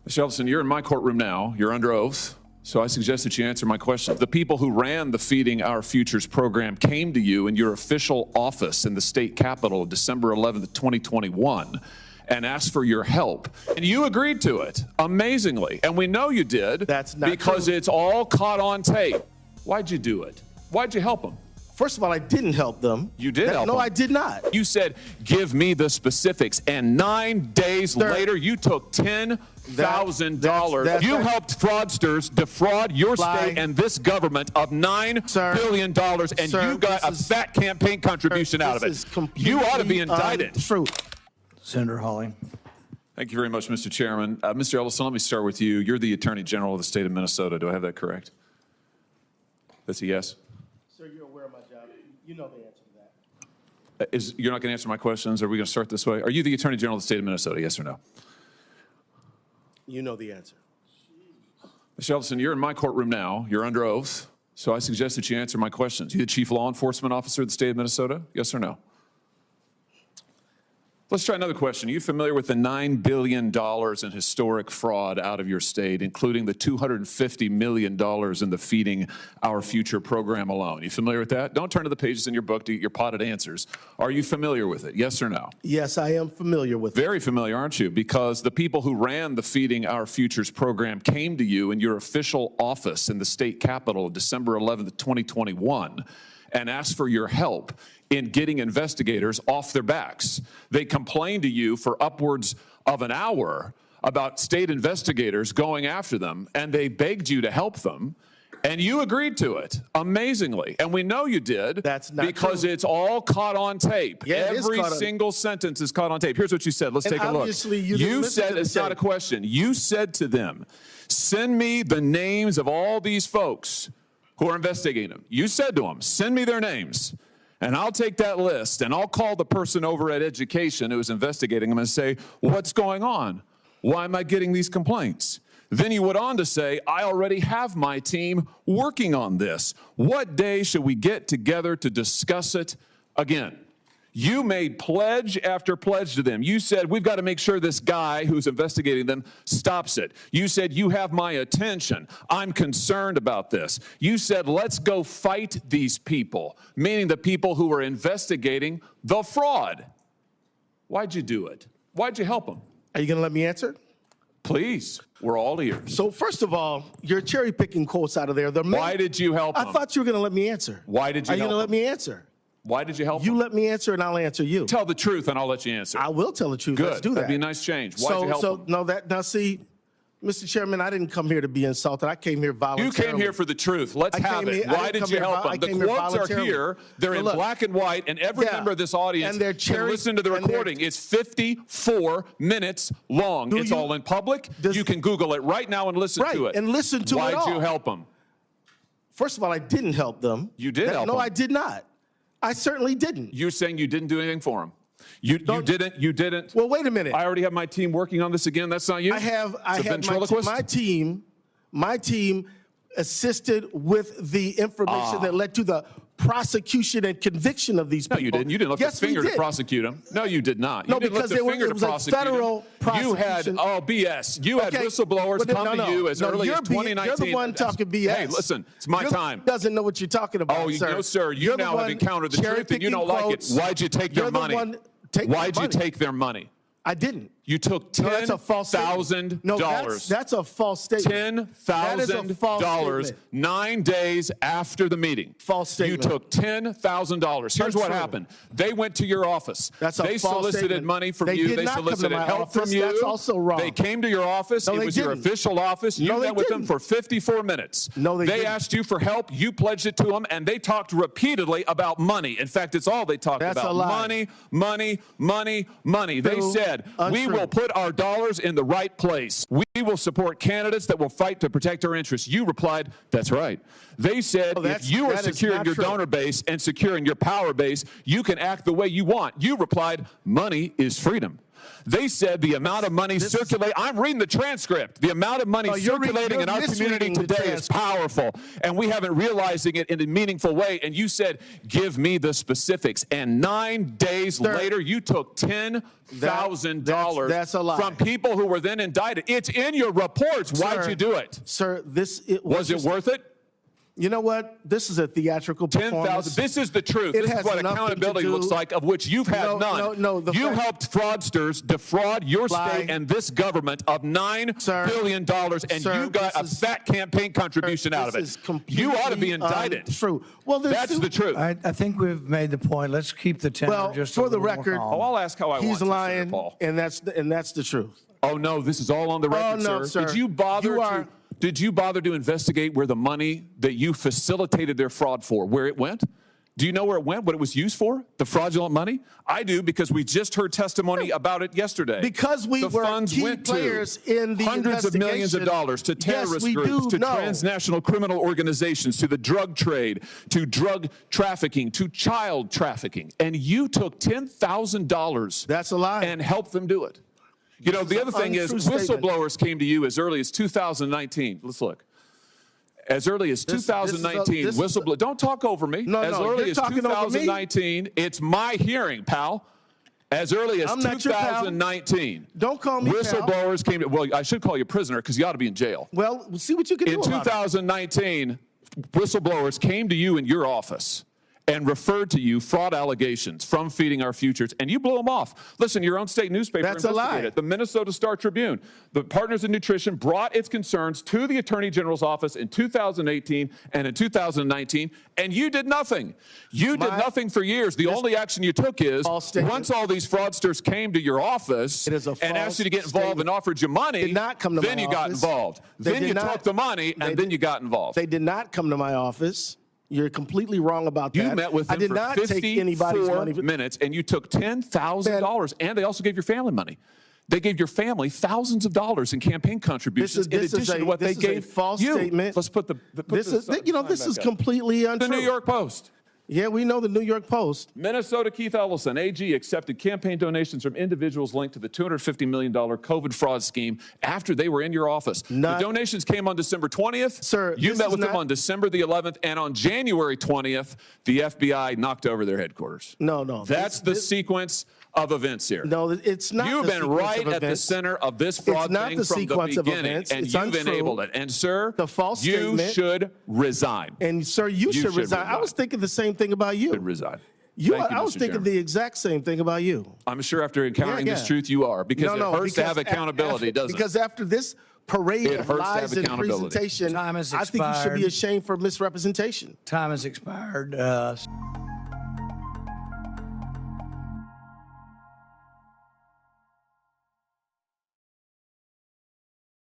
Mr. Ellison, you're in my courtroom now. You're under oath. So I suggest that you answer my question. The people who ran the Feeding Our Futures program came to you in your official office in the state capitol December 11th, 2021, and asked for your help. And you agreed to it, amazingly. And we know you did. That's not because true. It's all caught on tape. Why'd you do it? Why'd you help them? First of all, I didn't help them. You did help them. No, I did not. You said, give me the specifics. And 9 days later, you took $10,000. You helped fraudsters defraud your state and this government of $9 billion, and you got a fat campaign contribution out of it. You ought to be indicted. True. Senator Hawley. Thank you very much, Mr. Chairman. Mr. Ellison, let me start with you. You're the Attorney General of the state of Minnesota. Do I have that correct? That's a yes? Sir, you're aware of my job. You know the answer to that. You're not going to answer my questions? Are we going to start this way? Are you the Attorney General of the state of Minnesota, yes or no? You know the answer. Mr. Ellison, you're in my courtroom now. You're under oath. So I suggest that you answer my questions. You the Chief Law Enforcement Officer of the state of Minnesota, yes or no? Let's try another question. Are you familiar with the $9 billion in historic fraud out of your state, including the $250 million in the Feeding Our Future program alone? You familiar with that? Don't turn to the pages in your book to get your potted answers. Are you familiar with it? Yes or no? Yes, I am familiar with it. Very familiar, aren't you? Because the people who ran the Feeding Our Futures program came to you in your official office in the state capitol December 11th, 2021, and asked for your help in getting investigators off their backs. They complained to you for upwards of an hour about state investigators going after them, and they begged you to help them, and you agreed to it, amazingly. And we know you did. That's not because true. It's all caught on tape. Yeah, Every single sentence is caught on tape. Here's what you said. Let's take a look. Obviously, You said, it's not a question. You said to them, send me the names of all these folks who are investigating them. You said to them, send me their names. And I'll take that list, and I'll call the person over at Education who's investigating them and say, what's going on? Why am I getting these complaints? Then he went on to say, I already have my team working on this. What day should we get together to discuss it again? You made pledge after pledge to them. You said, we've got to make sure this guy who's investigating them stops it. You said, you have my attention. I'm concerned about this. You said, let's go fight these people, meaning the people who are investigating the fraud. Why'd you do it? Why'd you help them? Are you going to let me answer? Please, we're all ears. So first of all, you're cherry picking quotes out of there. Why did you help them? I thought you were going to let me answer. Why did you help them? Are you going to let me answer? Why did you help You them? let me answer, and I'll answer you. Tell the truth, and I'll let you answer. I will tell the truth. Good. Let's do that. That'd be a nice change. Why'd you help them? Now see, Mr. Chairman, I didn't come here to be insulted. I came here voluntarily. You came here for the truth. Let's have it. Why did you help them? The quotes are here. They're in black and white, and every member of this audience can listen to the recording. It's 54 minutes long. It's all in public. You can Google it right now and listen to it. And listen to it all. Why'd you help them? First of all, I didn't help them. You did help them. No, I did not. I certainly didn't. You're saying you didn't do anything for them. You didn't. Well, wait a minute. I already have my team working on this again. That's not you? I have my team assisted with the information that led to the prosecution and conviction of these people. No, you didn't. You didn't lift a finger to prosecute them. No, you did not. No, you didn't because lift a finger it was a federal prosecution. You had, BS. You had whistleblowers come to you as early as 2019. You're the one talking BS. Hey, listen, it's my time. Doesn't know what you're talking about, sir. No, sir. You now have encountered the truth and you don't like it. Why'd you take their money? Why'd you take their money? I didn't. You took $10,000. No, that's a false statement. $10,000 9 days after the meeting. False statement. You took $10,000. Here's what happened. They went to your office. They solicited money from you. They solicited help from you. That's also wrong. They came to your office. It was your official office. You met with them for 54 minutes. No, they didn't. They asked you for help. You pledged it to them, and they talked repeatedly about money. In fact, it's all they talked about. That's a lie. Money, money, money, money. They said, we will put our dollars in the right place. We will support candidates that will fight to protect our interests. You replied, that's right. They said, if you are securing your donor base and securing your power base, you can act the way you want. You replied, money is freedom. They said the amount of money circulating, I'm reading the transcript, the amount of money circulating in our community today is powerful, and we haven't realizing it in a meaningful way. And you said, give me the specifics. And 9 days later, you took $10,000 from people who were then indicted. It's in your reports. Why'd you do it? Sir, was it worth it? You know what? This is a theatrical performance. 10,000. This is the truth. This is what accountability looks like, of which you've had none. You helped fraudsters defraud your state and this government of $9 billion, and you got a fat campaign contribution out of it. You ought to be indicted. True. Well, that's the truth. I think we've made the point. Let's keep the tenor just for the record. I'll ask how I want to, he's lying, Paul. and that's the truth. Oh no, this is all on the record, sir. Did you bother Did you bother to investigate where the money that you facilitated their fraud for, where it went? Do you know where it went, what it was used for, the fraudulent money? I do, because we just heard testimony about it yesterday. Because we were key players in the hundreds of millions of dollars to terrorist groups, to transnational criminal organizations, to the drug trade, to drug trafficking, to child trafficking. And you took $10,000 That's a lie. And helped them do it. You know, the other thing is, whistleblowers came to you as early as 2019. Let's look. As early as 2019, whistleblower. Don't talk over me. No, as early as 2019, it's my hearing, pal. As early as 2019. Don't call me whistleblowers came to, well, I should call you prisoner because you ought to be in jail. Well, we'll see what you can do. In 2019, whistleblowers came to you in your office and referred to you fraud allegations from Feeding Our Futures, and you blew them off. Listen, your own state newspaper investigated it. The Minnesota Star Tribune, the Partners in Nutrition, brought its concerns to the Attorney General's office in 2018 and in 2019, and you did nothing. You did nothing for years. The only action you took is, once all these fraudsters came to your office and asked you to get involved and offered you money, then you got involved. Then you took the money, and then you got involved. They did not come to my office. You're completely wrong about that. You met with them for 54 minutes, and you took $10,000, and they also gave your family money. They gave your family thousands of dollars in campaign contributions in addition to what they gave false you. Statement. Let's put the this is completely untrue. The New York Post. Yeah, we know the New York Post. Minnesota Keith Ellison, AG, accepted campaign donations from individuals linked to the $250 million COVID fraud scheme after they were in your office. The donations came on December 20th. Sir, you met with them on December the 11th, and on January 20th, the FBI knocked over their headquarters. No. That's the sequence of events here. No, it's not. You've been right at the center of this fraud thing from the beginning, and you've enabled it. And, sir, you should resign. And, sir, you should resign. I was thinking the same thing about you. You should resign. I was thinking the exact same thing about you. I'm sure after encountering this truth, you are. Because it hurts to have accountability, doesn't it? Because after this parade of lies and presentation, I think you should be ashamed for misrepresentation. Time has expired.